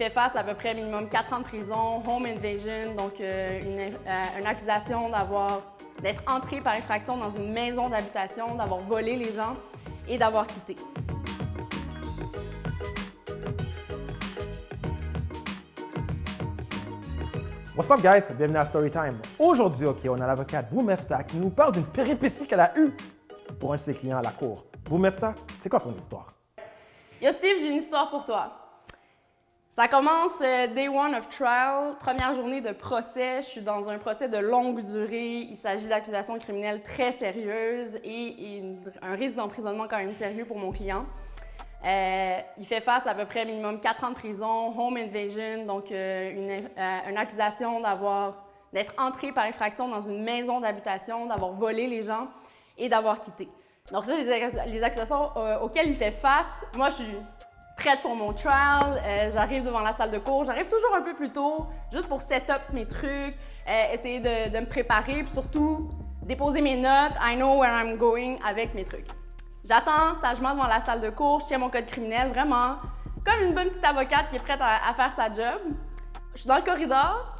fait face à peu près minimum 4 ans de prison, home invasion, donc une accusation d'être entré par effraction dans une maison d'habitation, d'avoir volé les gens et d'avoir quitté. What's up guys, bienvenue à Storytime. Aujourd'hui, on a l'avocate Boumefta qui nous parle d'une péripétie qu'elle a eue pour un de ses clients à la cour. Boumefta, c'est quoi ton histoire? Yo Steve, j'ai une histoire pour toi. Ça commence day one of trial, première journée de procès. Je suis dans un procès de longue durée. Il s'agit d'accusations criminelles très sérieuses et un risque d'emprisonnement quand même sérieux pour mon client. Il fait face à peu près minimum 4 ans de prison, home invasion, donc une accusation d'être entré par effraction dans une maison d'habitation, d'avoir volé les gens et d'avoir quitté. Donc ça, c'est les accusations auxquelles il fait face. Moi, je suis prête pour mon trial, j'arrive devant la salle de cours, j'arrive toujours un peu plus tôt, juste pour set up mes trucs, essayer de me préparer, puis surtout déposer mes notes, I know where I'm going avec mes trucs. J'attends sagement devant la salle de cours, je tiens mon code criminel, vraiment comme une bonne petite avocate qui est prête à faire sa job. Je suis dans le corridor,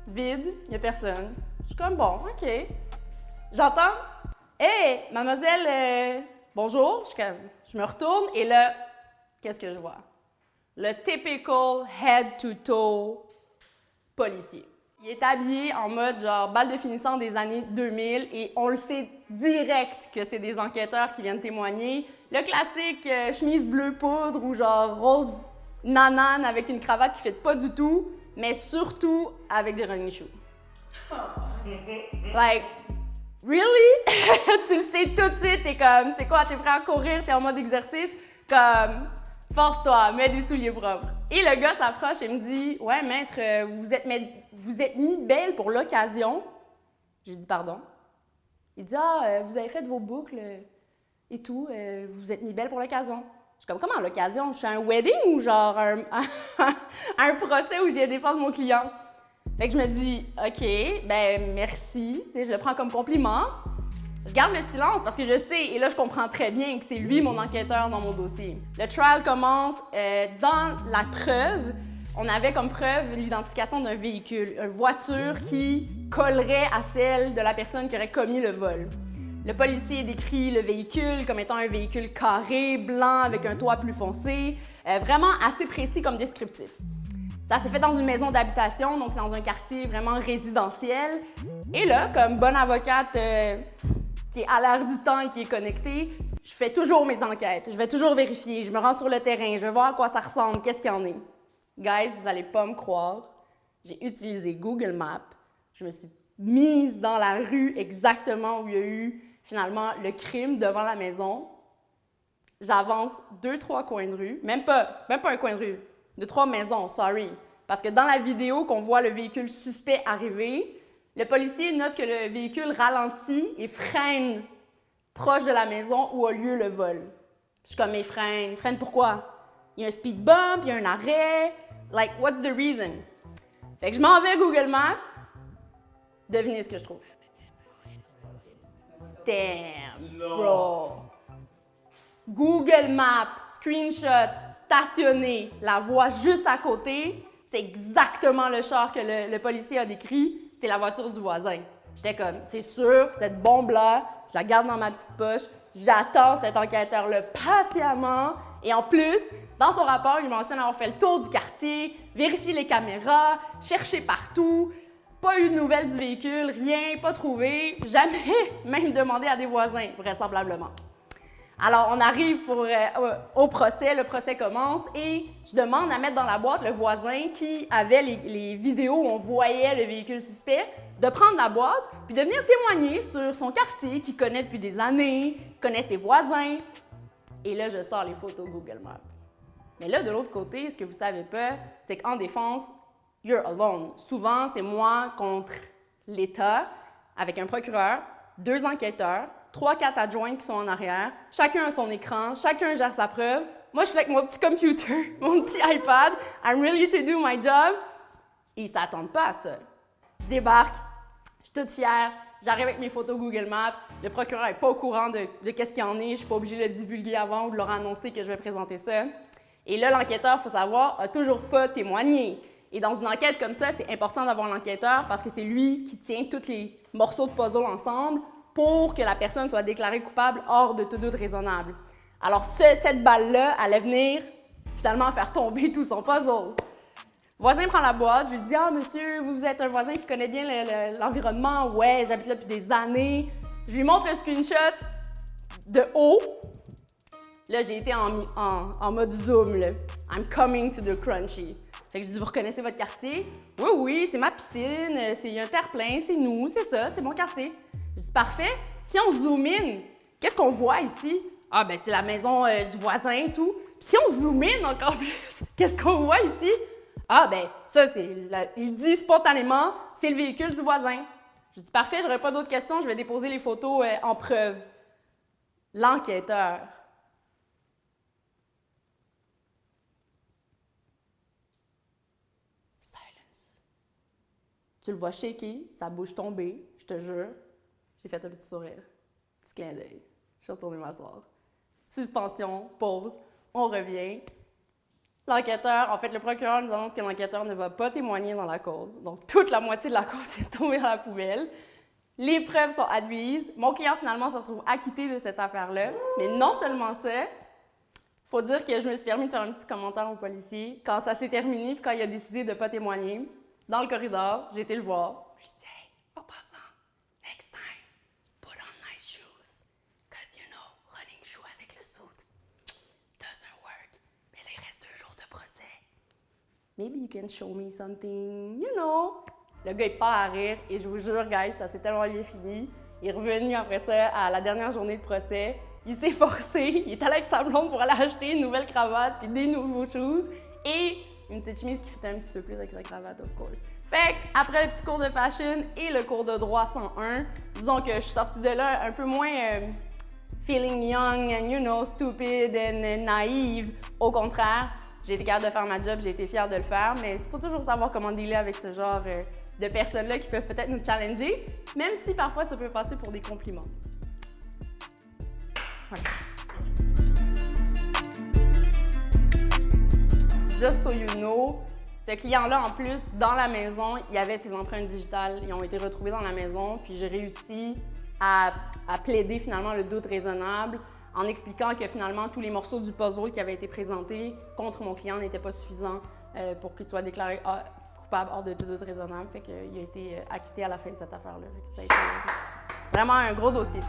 vide, il n'y a personne. Je suis comme bon, OK. J'entends « Hey, mademoiselle, bonjour », je me retourne et là, qu'est-ce que je vois? Le typical head-to-toe policier. Il est habillé en mode genre balle de finissant des années 2000 et on le sait direct que c'est des enquêteurs qui viennent témoigner. Le classique chemise bleu poudre ou genre rose nanane avec une cravate qui ne fit pas du tout, mais surtout avec des running shoes. Like, really? Tu le sais tout de suite, t'es comme, c'est quoi, t'es prêt à courir, t'es en mode exercice? Comme, force-toi, mets des souliers propres. Et le gars s'approche et me dit, ouais, maître, vous êtes mis belle pour l'occasion. J'ai dit, pardon. Il dit, vous avez fait vos boucles et tout, vous êtes mis belle pour l'occasion. Je suis comme, comment l'occasion? Je suis à un wedding ou genre un procès où j'ai défendu mon client? Fait que je me dis, OK, ben merci, tu sais, je le prends comme compliment. Je garde le silence parce que je sais, et là je comprends très bien que c'est lui mon enquêteur dans mon dossier. Le trial commence dans la preuve. On avait comme preuve l'identification d'un véhicule, une voiture qui collerait à celle de la personne qui aurait commis le vol. Le policier décrit le véhicule comme étant un véhicule carré, blanc, avec un toit plus foncé, vraiment assez précis comme descriptif. Ça s'est fait dans une maison d'habitation, donc c'est dans un quartier vraiment résidentiel. Et là, comme bonne avocate qui est à l'air du temps et qui est connectée, je fais toujours mes enquêtes, je vais toujours vérifier, je me rends sur le terrain, je vais voir à quoi ça ressemble, qu'est-ce qu'il y en est. Guys, vous n'allez pas me croire, j'ai utilisé Google Maps, je me suis mise dans la rue exactement où il y a eu finalement le crime devant la maison. J'avance 2-3 coins de rue, même pas un coin de rue, 2-3 maisons, sorry. Parce que dans la vidéo qu'on voit le véhicule suspect arriver, le policier note que le véhicule ralentit et freine proche de la maison où a lieu le vol. Je suis comme, mais freine pourquoi? Il y a un speed bump, il y a un arrêt, like, what's the reason? Fait que je m'en vais à Google Maps, devinez ce que je trouve. Damn, bro! Google Maps, screenshot, stationné, la voie juste à côté, c'est exactement le char que le policier a décrit. C'est la voiture du voisin. J'étais comme, c'est sûr, cette bombe-là, je la garde dans ma petite poche, j'attends cet enquêteur-là patiemment. Et en plus, dans son rapport, il mentionne avoir fait le tour du quartier, vérifié les caméras, cherché partout, pas eu de nouvelles du véhicule, rien, pas trouvé, jamais même demandé à des voisins, vraisemblablement. Alors, on arrive au procès, le procès commence et je demande à mettre dans la boîte le voisin qui avait les vidéos où on voyait le véhicule suspect, de prendre la boîte puis de venir témoigner sur son quartier qu'il connaît depuis des années, connaît ses voisins. Et là, je sors les photos Google Maps. Mais là, de l'autre côté, ce que vous savez pas, c'est qu'en défense, you're alone. Souvent, c'est moi contre l'État avec un procureur, 2 enquêteurs, 3-4 adjoints qui sont en arrière, chacun a son écran, chacun gère sa preuve. Moi, je suis avec mon petit computer, mon petit iPad, I'm ready to do my job. Et ils ne s'attendent pas à ça. Je débarque, je suis toute fière, j'arrive avec mes photos Google Maps, le procureur n'est pas au courant de qu'est-ce qu'il y en est, je ne suis pas obligée de le divulguer avant ou de leur annoncer que je vais présenter ça. Et là, l'enquêteur, il faut savoir, a toujours pas témoigné. Et dans une enquête comme ça, c'est important d'avoir l'enquêteur parce que c'est lui qui tient tous les morceaux de puzzle ensemble pour que la personne soit déclarée coupable hors de tout doute raisonnable. Alors, cette balle-là allait venir finalement faire tomber tout son puzzle. Le voisin prend la boîte, je lui dis « Ah, monsieur, vous êtes un voisin qui connaît bien l'environnement. Ouais, j'habite là depuis des années. » Je lui montre le screenshot de haut. Là, j'ai été en mode zoom, là. « I'm coming to the crunchy. » Fait que je dis « Vous reconnaissez votre quartier? »« Oui, oui, c'est ma piscine, il y a un terre-plein, c'est nous, c'est ça, c'est mon quartier. » Je dis « Parfait. Si on zoom in, qu'est-ce qu'on voit ici? » « Ah, ben c'est la maison du voisin et tout. » Puis si on zoom in encore plus, qu'est-ce qu'on voit ici? Ah, ben, ça, il dit spontanément, c'est le véhicule du voisin. Je dis, parfait, j'aurai pas d'autres questions, je vais déposer les photos en preuve. L'enquêteur. Silence. Tu le vois shaker, sa bouche tombée, je te jure. J'ai fait un petit sourire, petit clin d'œil. Je suis retournée m'asseoir. Suspension, pause, on revient. L'enquêteur, en fait, le procureur nous annonce que l'enquêteur ne va pas témoigner dans la cause. Donc, toute la moitié de la cause est tombée dans la poubelle. Les preuves sont admises. Mon client, finalement, se retrouve acquitté de cette affaire-là. Mais non seulement ça, faut dire que je me suis permis de faire un petit commentaire au policier. Quand ça s'est terminé, puis quand il a décidé de ne pas témoigner, dans le corridor, j'ai été le voir. Je lui ai dit, hey, en passant, next time, put on nice shoes. Cause you know, running shoe avec le suit doesn't work. Mais là, il reste 2 jours de procès. Maybe you can show me something, you know. Le gars, il part à rire et je vous jure, guys, ça s'est tellement bien fini. Il est revenu après ça à la dernière journée de procès. Il s'est forcé, il est allé avec sa blonde pour aller acheter une nouvelle cravate puis des nouveaux shoes et une petite chemise qui fit un petit peu plus avec sa cravate, of course. Fait qu'après le petit cours de fashion et le cours de droit 101, disons que je suis sortie de là un peu moins feeling young and, you know, stupid and naïve. Au contraire, j'ai été capable de faire ma job, j'ai été fière de le faire, mais il faut toujours savoir comment dealer avec ce genre de personnes-là qui peuvent peut-être nous challenger, même si parfois ça peut passer pour des compliments. Voilà. Just so you know, ce client-là, en plus, dans la maison, il y avait ses empreintes digitales. Ils ont été retrouvées dans la maison, puis j'ai réussi à plaider finalement le doute raisonnable en expliquant que finalement tous les morceaux du puzzle qui avaient été présentés contre mon client n'étaient pas suffisants pour qu'il soit déclaré coupable hors de tout doute raisonnable. Fait qu'il a été acquitté à la fin de cette affaire-là. Ça a été vraiment un gros dossier.